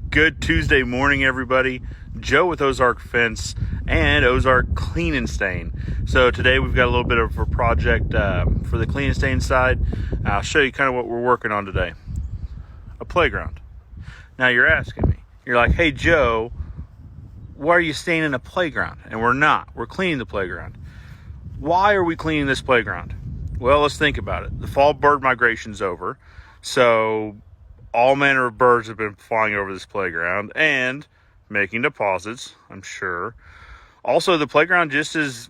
Good Tuesday morning, everybody. Joe with Ozark Fence and Ozark Clean and Stain. So today we've got a little bit of a project for the clean and stain side. I'll show you kind of what we're working on today. A playground. Now you're asking me, you're like, hey Joe, why are you staining a playground? And we're not. We're cleaning the playground. Why are we cleaning this playground? Well, let's think about it. The fall bird migration's over. So all manner of birds have been flying over this playground and making deposits, I'm sure. Also, the playground just is,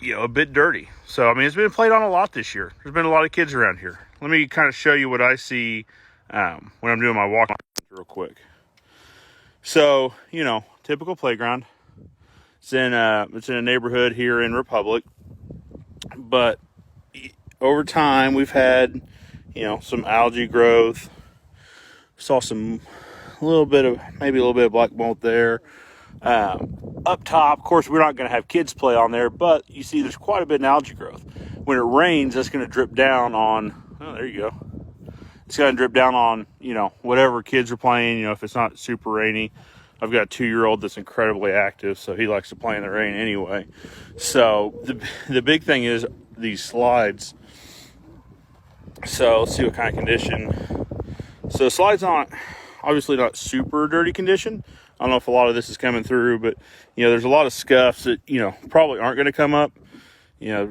a bit dirty. So, it's been played on a lot this year. There's been a lot of kids around here. Let me kind of show you what I see when I'm doing my walk real quick. So, typical playground. It's in a neighborhood here in Republic. But over time, we've had, some algae growth. Saw maybe a little bit of black mold there. Up top, of course, we're not going to have kids play on there, but you see there's quite a bit of algae growth. When it rains, that's going to drip down on, there you go. It's going to drip down on, whatever kids are playing, if it's not super rainy. I've got a 2-year-old that's incredibly active, so he likes to play in the rain anyway. So the big thing is these slides. So let's see what kind of condition. So the slide's obviously not super dirty condition. I don't know if a lot of this is coming through, but there's a lot of scuffs that probably aren't going to come up.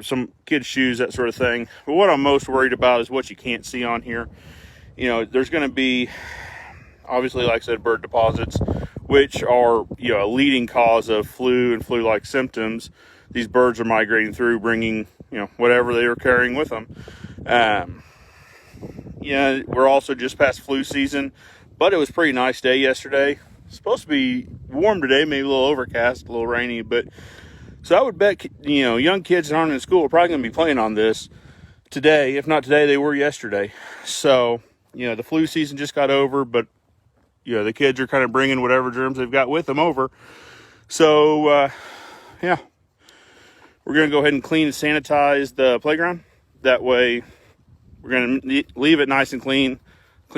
Some kids' shoes, that sort of thing. But what I'm most worried about is what you can't see on here. There's going to be, obviously, like I said, bird deposits, which are a leading cause of flu and flu-like symptoms. These birds are migrating through, bringing whatever they are carrying with them. We're also just past flu season, but it was a pretty nice day yesterday. It's supposed to be warm today, maybe a little overcast, a little rainy, but so I would bet, young kids that aren't in school are probably going to be playing on this today. If not today, they were yesterday. So, the flu season just got over, but, the kids are kind of bringing whatever germs they've got with them over. So, we're going to go ahead and clean and sanitize the playground. That way, we're going to leave it nice and clean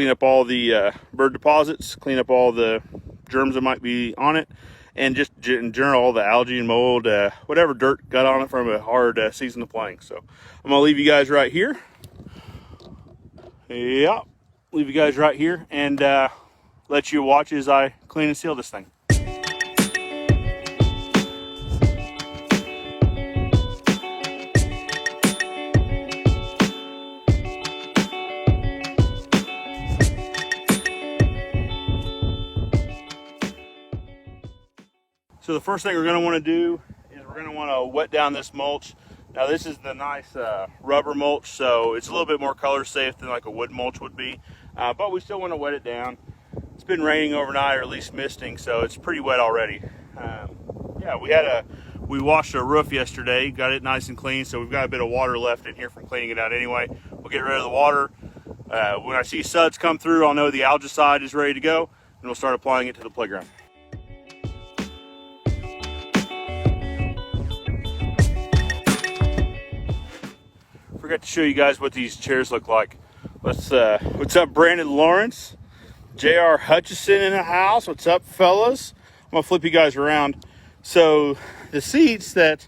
up all the bird deposits, clean up all the germs that might be on it, and just in general, all the algae and mold, whatever dirt got on it from a hard season of playing. So I'm going to leave you guys right here. Yeah, leave you guys right here and let you watch as I clean and seal this thing. So the first thing we're going to want to do is we're going to want to wet down this mulch. Now this is the nice rubber mulch, so it's a little bit more color safe than like a wood mulch would be, but we still want to wet it down. It's been raining overnight, or at least misting, so it's pretty wet already. We washed our roof yesterday, got it nice and clean, so we've got a bit of water left in here from cleaning it out anyway. We'll get rid of the water. When I see suds come through, I'll know the algicide is ready to go, and we'll start applying it to the playground. Forgot to show you guys what these chairs look like. What's up, Brandon Lawrence? J.R. Hutchison in the house. What's up, fellas? I'm gonna flip you guys around. So the seats that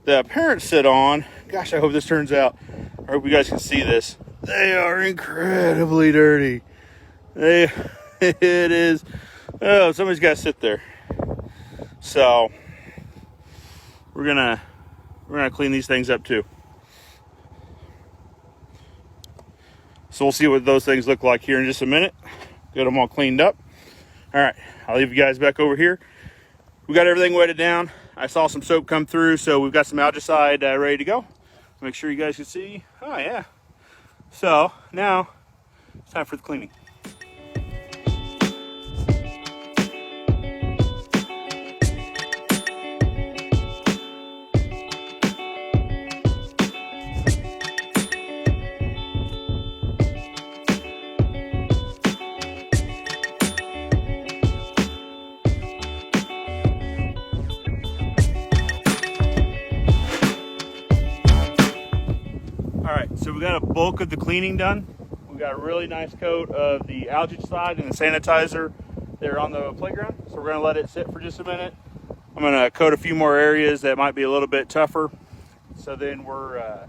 the parents sit on, gosh, I hope this turns out. I hope you guys can see this. They are incredibly dirty. It is. Oh, somebody's got to sit there. So we're gonna clean these things up too. So we'll see what those things look like here in just a minute. Get them all cleaned up. All right, I'll leave you guys back over here. We got everything wetted down. I saw some soap come through, so we've got some algicide ready to go. Make sure you guys can see. Oh yeah. So now it's time for the cleaning. So we got a bulk of the cleaning done. We got a really nice coat of the algicide and the sanitizer there on the playground. So we're gonna let it sit for just a minute. I'm gonna coat a few more areas that might be a little bit tougher. So then we're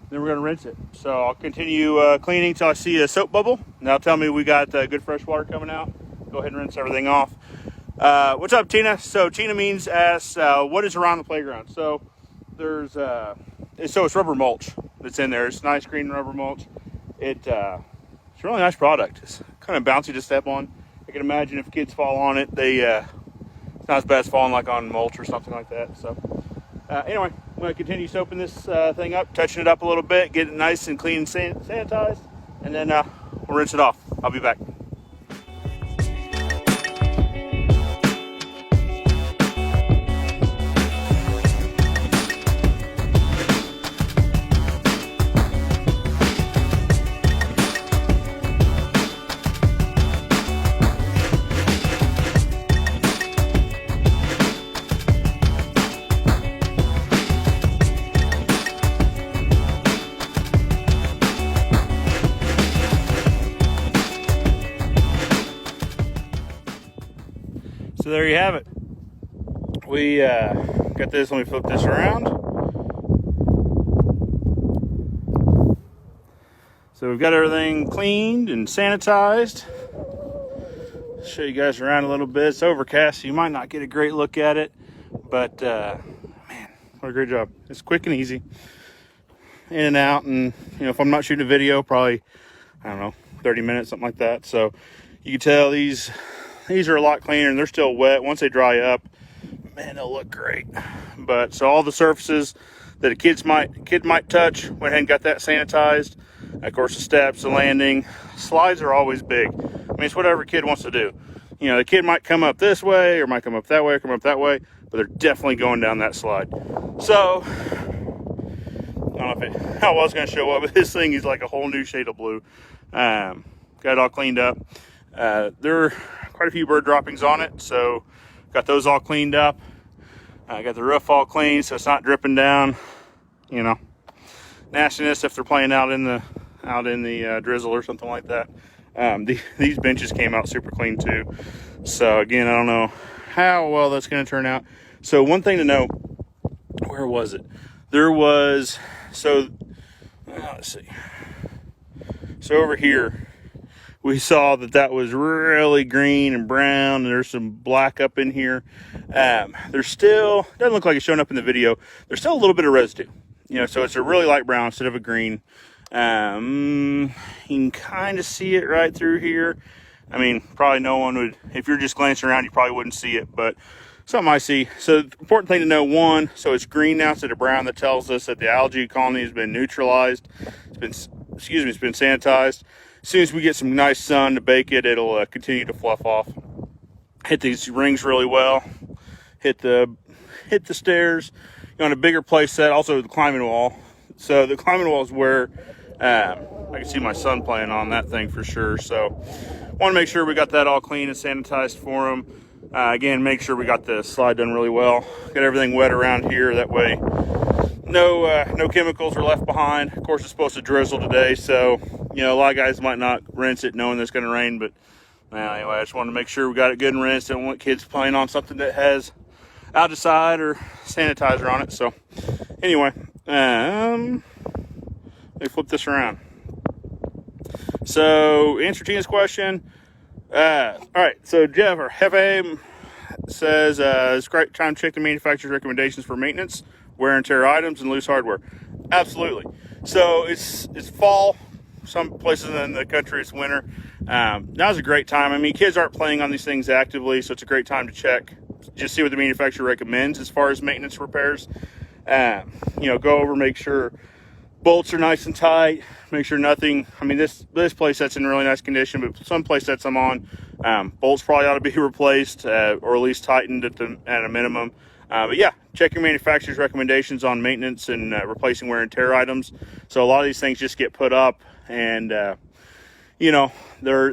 gonna rinse it. So I'll continue cleaning till I see a soap bubble. Now tell me we got good fresh water coming out. Go ahead and rinse everything off. What's up, Tina? So Tina Means asks, what is around the playground? So there's it's rubber mulch that's in there. It's nice green rubber mulch. It's a really nice product. It's kind of bouncy to step on. I can imagine if kids fall on it, it's not as bad as falling like on mulch or something like that. So anyway, I'm going to continue soaping this thing up, touching it up a little bit, get it nice and clean and sanitized, and then we'll rinse it off. I'll be back. So there you have it. We got this. Let me flip this around. So we've got everything cleaned and sanitized. Show you guys around a little bit. It's overcast, so you might not get a great look at it, but man, what a great job. It's quick and easy, in and out. And if I'm not shooting a video, probably, I don't know, 30 minutes, something like that. So you can tell these are a lot cleaner, and they're still wet. Once they dry up, man, they'll look great. But so all the surfaces that a kid might touch, went ahead and got that sanitized. Of course, the steps, the landing, slides are always big. I mean, it's whatever a kid wants to do. The kid might come up this way, or might come up that way, or come up that way, but they're definitely going down that slide. So I don't know how well it's going to show up, but this thing is like a whole new shade of blue. Got it all cleaned up. There are quite a few bird droppings on it, so got those all cleaned up. I got the roof all clean, so it's not dripping down. Nastiness if they're playing out in the drizzle or something like that. These benches came out super clean too. So again, I don't know how well that's going to turn out. So one thing to know, where was it? There was, let's see. So over here, we saw that was really green and brown, and there's some black up in here. There's still, doesn't look like it's showing up in the video, there's still a little bit of residue. So it's a really light brown instead of a green. You can kind of see it right through here. I mean, probably no one would, if you're just glancing around, you probably wouldn't see it, but something I see. So the important thing to know, one, so it's green now instead of brown. That tells us that the algae colony has been neutralized. It's been sanitized. As soon as we get some nice sun to bake it, it'll continue to fluff off. Hit these rings really well. Hit the stairs. On a bigger play set, also the climbing wall. So the climbing wall is where I can see my son playing on that thing for sure. So want to make sure we got that all clean and sanitized for him. Again, make sure we got the slide done really well. Got everything wet around here. That way no chemicals are left behind. Of course, it's supposed to drizzle today, so a lot of guys might not rinse it knowing it's going to rain, but anyway, I just wanted to make sure we got it good and rinsed. I don't want kids playing on something that has algaecide or sanitizer on it. So anyway, let me flip this around. So answer Tina's question. All right, so Jeff or Hefe says it's a great time to check the manufacturer's recommendations for maintenance, wear and tear items, and loose hardware. Absolutely. So it's fall. Some places in the country it's winter. Now's a great time. I mean, kids aren't playing on these things actively, so it's a great time to check. Just see what the manufacturer recommends as far as maintenance repairs. Go over, make sure bolts are nice and tight. Make sure nothing. I mean, this play set's in really nice condition, but some play sets I'm on, bolts probably ought to be replaced or at least tightened at a minimum. But yeah, check your manufacturer's recommendations on maintenance and replacing wear and tear items. So a lot of these things just get put up and they're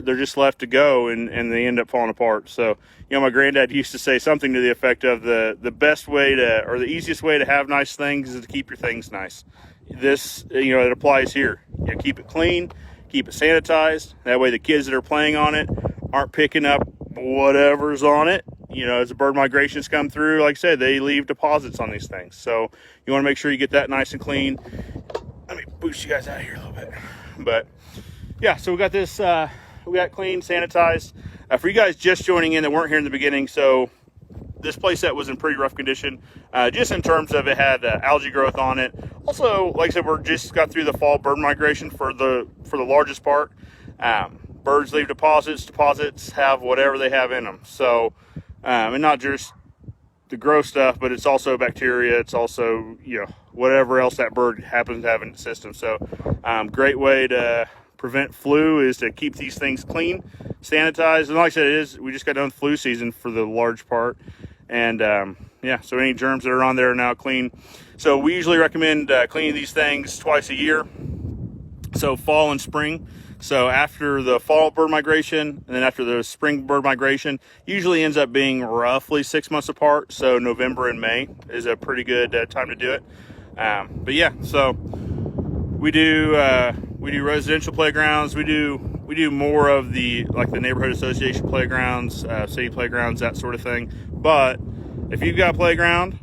just left to go and they end up falling apart. So my granddad used to say something to the effect of the best way to, or the easiest way to have nice things is to keep your things nice. This it applies here. Keep it clean, keep it sanitized. That way the kids that are playing on it aren't picking up whatever's on it. You know, as the bird migrations come through, like I said, they leave deposits on these things. So you want to make sure you get that nice and clean. Let me boost you guys out here a little bit. But yeah, so we got this, we got clean, sanitized. For you guys just joining in that weren't here in the beginning, so this place set was in pretty rough condition, just in terms of it had algae growth on it. Also, like I said, we're just got through the fall bird migration for the largest part. Birds leave deposits. Deposits have whatever they have in them. So, and not just the gross stuff, but it's also bacteria. It's also, you know, whatever else that bird happens to have in the system. So, great way to prevent flu is to keep these things clean, sanitized. And like I said, we just got done with flu season for the large part. And yeah, so any germs that are on there are now clean. So we usually recommend cleaning these things twice a year. So fall and spring. So after the fall bird migration and then after the spring bird migration, usually ends up being roughly 6 months apart. So November and May is a pretty good time to do it. But yeah, so we do residential playgrounds. We do more of the neighborhood association playgrounds, city playgrounds, that sort of thing. But if you've got a playground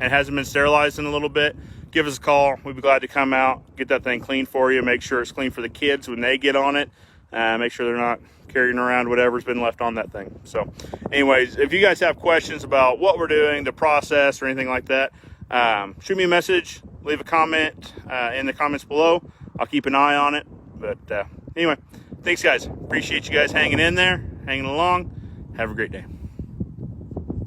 and hasn't been sterilized in a little bit, give us a call. We'd be glad to come out, get that thing clean for you, make sure it's clean for the kids when they get on it, make sure they're not carrying around whatever's been left on that thing. So anyways, if you guys have questions about what we're doing, the process, or anything like that, shoot me a message, leave a comment in the comments below. I'll keep an eye on it. But anyway, thanks guys. Appreciate you guys hanging in there, hanging along. Have a great day.